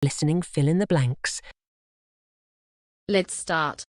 Listening Fill in the Blanks. Let's start.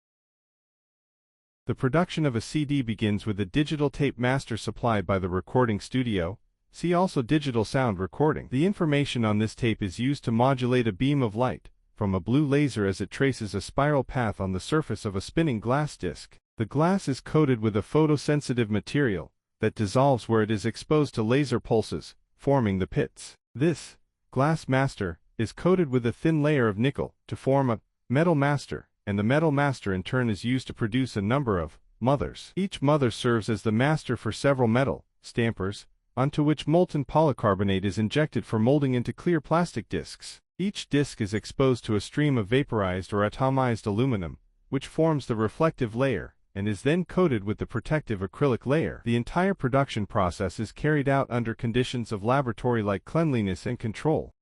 The production of a CD begins with a digital tape master supplied by the recording studio. See also digital sound recording. The information on this tape is used to modulate a beam of light from a blue laser as it traces a spiral path on the surface of a spinning glass disc. The glass is coated with a photosensitive material that dissolves where it is exposed to laser pulses, forming the pits. This glass master is coated with a thin layer of nickel to form a metal master, and the metal master in turn is used to produce a number of mothers. Each mother serves as the master for several metal stampers, onto which molten polycarbonate is injected for molding into clear plastic discs. Each disc is exposed to a stream of vaporized or atomized aluminum, which forms the reflective layer, and is then coated with the protective acrylic layer. The entire production process is carried out under conditions of laboratory-like cleanliness and control.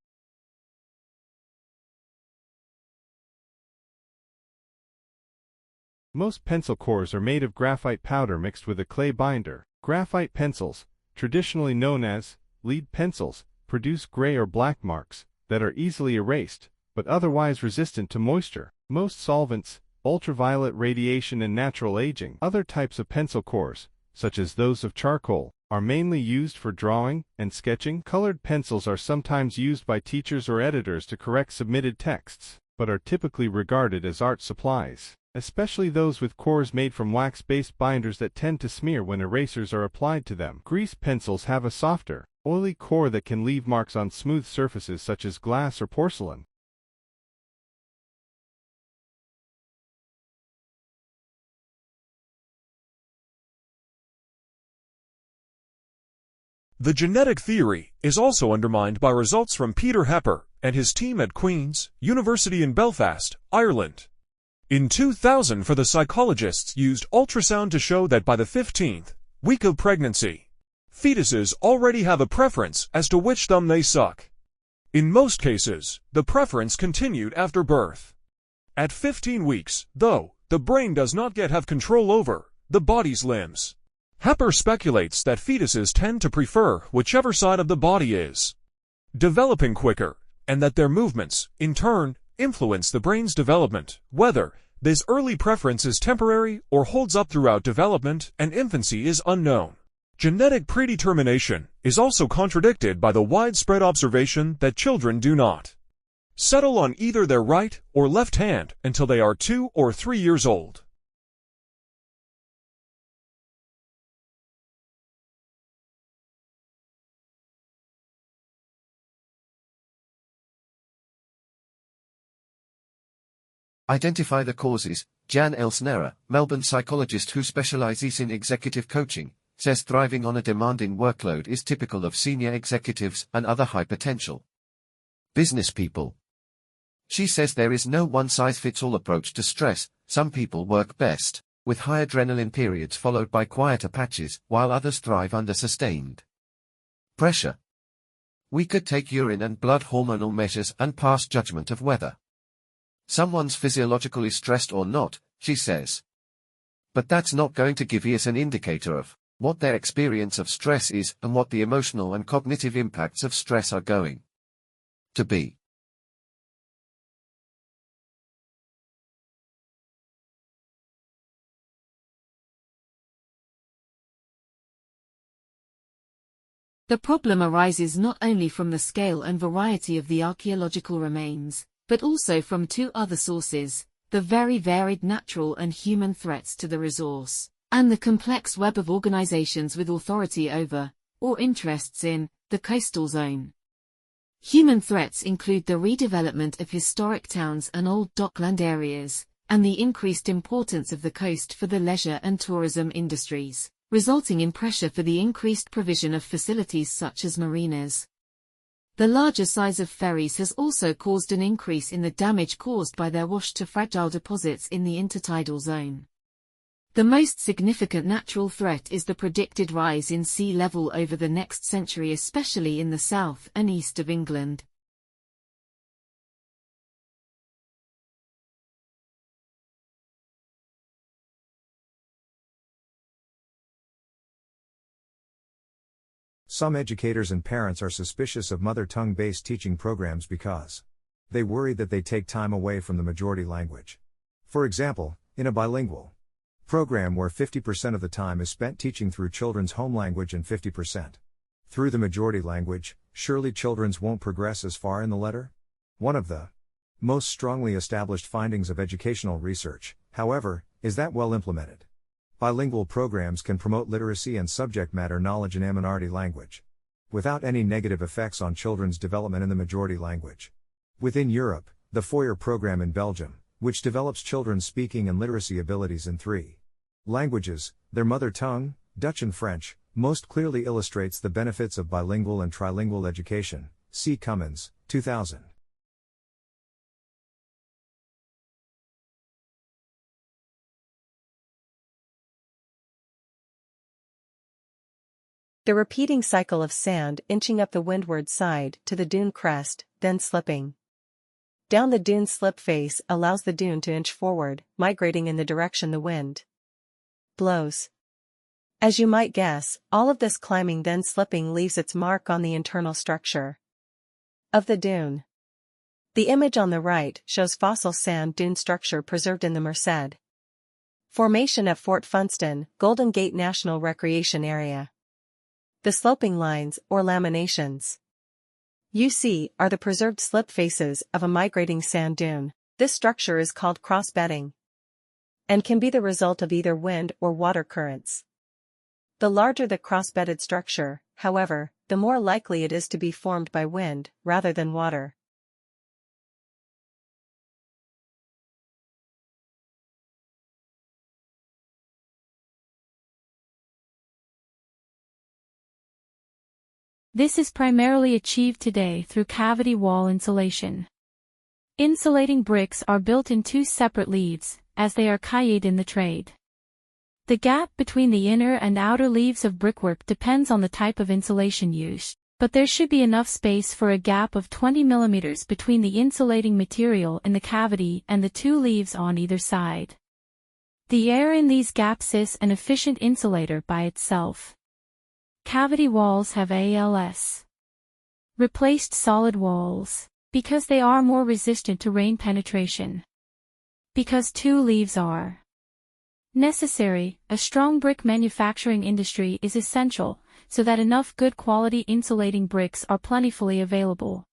Most pencil cores are made of graphite powder mixed with a clay binder. Graphite pencils, traditionally known as lead pencils, produce gray or black marks that are easily erased, but otherwise resistant to moisture, most solvents, ultraviolet radiation and natural aging. Other types of pencil cores, such as those of charcoal, are mainly used for drawing and sketching. Colored pencils are sometimes used by teachers or editors to correct submitted texts, but are typically regarded as art supplies, especially those with cores made from wax-based binders that tend to smear when erasers are applied to them. Grease pencils have a softer, oily core that can leave marks on smooth surfaces such as glass or porcelain. The genetic theory is also undermined by results from Peter Hepper and his team at Queen's University in Belfast, Ireland. In 2000, the psychologists used ultrasound to show that by the 15th week of pregnancy, fetuses already have a preference as to which thumb they suck. In most cases, the preference continued after birth. At 15 weeks, though, the brain does not yet have control over the body's limbs. Hepper speculates that fetuses tend to prefer whichever side of the body is developing quicker, and that their movements, in turn, influence the brain's development. Whether this early preference is temporary or holds up throughout development and infancy is unknown. Genetic predetermination is also contradicted by the widespread observation that children do not settle on either their right or left hand until they are 2 or 3 years old. Identify the causes. Jan Elsner, Melbourne psychologist who specializes in executive coaching, says thriving on a demanding workload is typical of senior executives and other high-potential business people. She says there is no one-size-fits-all approach to stress. Some people work best with high adrenaline periods followed by quieter patches, while others thrive under sustained pressure. We could take urine and blood hormonal measures and pass judgment of whether someone's physiologically stressed or not, she says. But that's not going to give us an indicator of what their experience of stress is and what the emotional and cognitive impacts of stress are going to be. The problem arises not only from the scale and variety of the archaeological remains, but also from two other sources: the very varied natural and human threats to the resource, and the complex web of organizations with authority over, or interests in, the coastal zone. Human threats include the redevelopment of historic towns and old dockland areas, and the increased importance of the coast for the leisure and tourism industries, resulting in pressure for the increased provision of facilities such as marinas. The larger size of ferries has also caused an increase in the damage caused by their wash to fragile deposits in the intertidal zone. The most significant natural threat is the predicted rise in sea level over the next century, especially in the south and east of England. Some educators and parents are suspicious of mother tongue-based teaching programs because They worry that they take time away from the majority language. For example, in a bilingual program where 50% of the time is spent teaching through children's home language and 50% through the majority language, surely children won't progress as far in the letter? One of the most strongly established findings of educational research, however, is that well implemented bilingual programs can promote literacy and subject matter knowledge in a minority language without any negative effects on children's development in the majority language. Within Europe, the Foyer program in Belgium, which develops children's speaking and literacy abilities in 3 languages, their mother tongue, Dutch and French, most clearly illustrates the benefits of bilingual and trilingual education. See Cummins, 2000. The repeating cycle of sand inching up the windward side to the dune crest, then slipping down the dune slip face allows the dune to inch forward, migrating in the direction the wind blows. As you might guess, all of this climbing then slipping leaves its mark on the internal structure of the dune. The image on the right shows fossil sand dune structure preserved in the Merced Formation at Fort Funston, Golden Gate National Recreation Area. The sloping lines, or laminations you see, are the preserved slip faces of a migrating sand dune. This structure is called cross-bedding and can be the result of either wind or water currents. The larger the cross-bedded structure, however, the more likely it is to be formed by wind rather than water. This is primarily achieved today through cavity wall insulation. Insulating bricks are built in 2 separate leaves, as they are cahiers in the trade. The gap between the inner and outer leaves of brickwork depends on the type of insulation used, but there should be enough space for a gap of 20 mm between the insulating material in the cavity and the 2 leaves on either side. The air in these gaps is an efficient insulator by itself. Cavity walls have replaced solid walls, because they are more resistant to rain penetration. Because 2 leaves are necessary, a strong brick manufacturing industry is essential, so that enough good quality insulating bricks are plentifully available.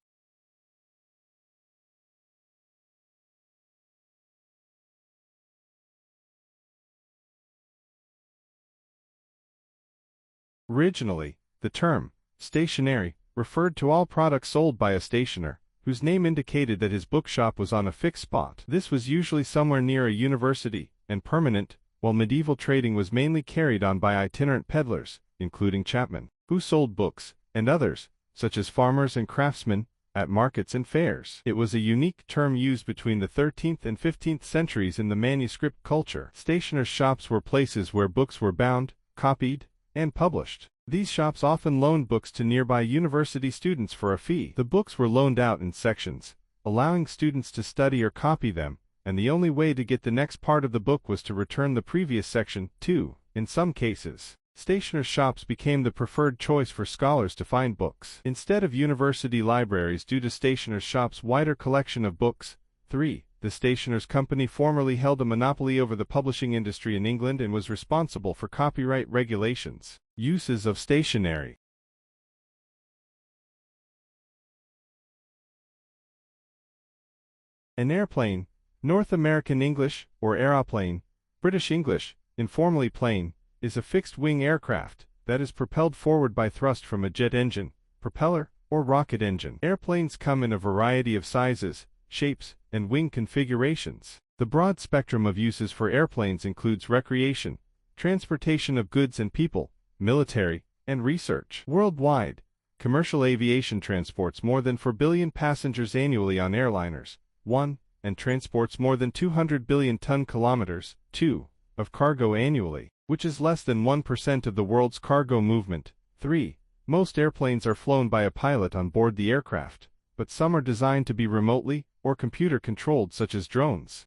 Originally, the term stationery referred to all products sold by a stationer, whose name indicated that his bookshop was on a fixed spot. This was usually somewhere near a university, and permanent, while medieval trading was mainly carried on by itinerant peddlers, including chapmen, who sold books, and others, such as farmers and craftsmen, at markets and fairs. It was a unique term used between the 13th and 15th centuries in the manuscript culture. Stationers' shops were places where books were bound, copied, and published. These shops often loaned books to nearby university students for a fee. The books were loaned out in sections, allowing students to study or copy them, and the only way to get the next part of the book was to return the previous section, too. In some cases, stationers' shops became the preferred choice for scholars to find books. Instead of university libraries due to stationers' shops' wider collection of books. 3. The Stationers' Company formerly held a monopoly over the publishing industry in England and was responsible for copyright regulations. Uses of stationery. An airplane, North American English, or aeroplane, British English, informally plane, is a fixed-wing aircraft that is propelled forward by thrust from a jet engine, propeller, or rocket engine. Airplanes come in a variety of sizes, shapes, and wing configurations. The broad spectrum of uses for airplanes includes recreation, transportation of goods and people, military, and research. Worldwide, commercial aviation transports more than 4 billion passengers annually on airliners, 1, and transports more than 200 billion ton-kilometers, 2, of cargo annually, which is less than 1% of the world's cargo movement. 3. Most airplanes are flown by a pilot on board the aircraft, but some are designed to be remotely or computer-controlled, such as drones.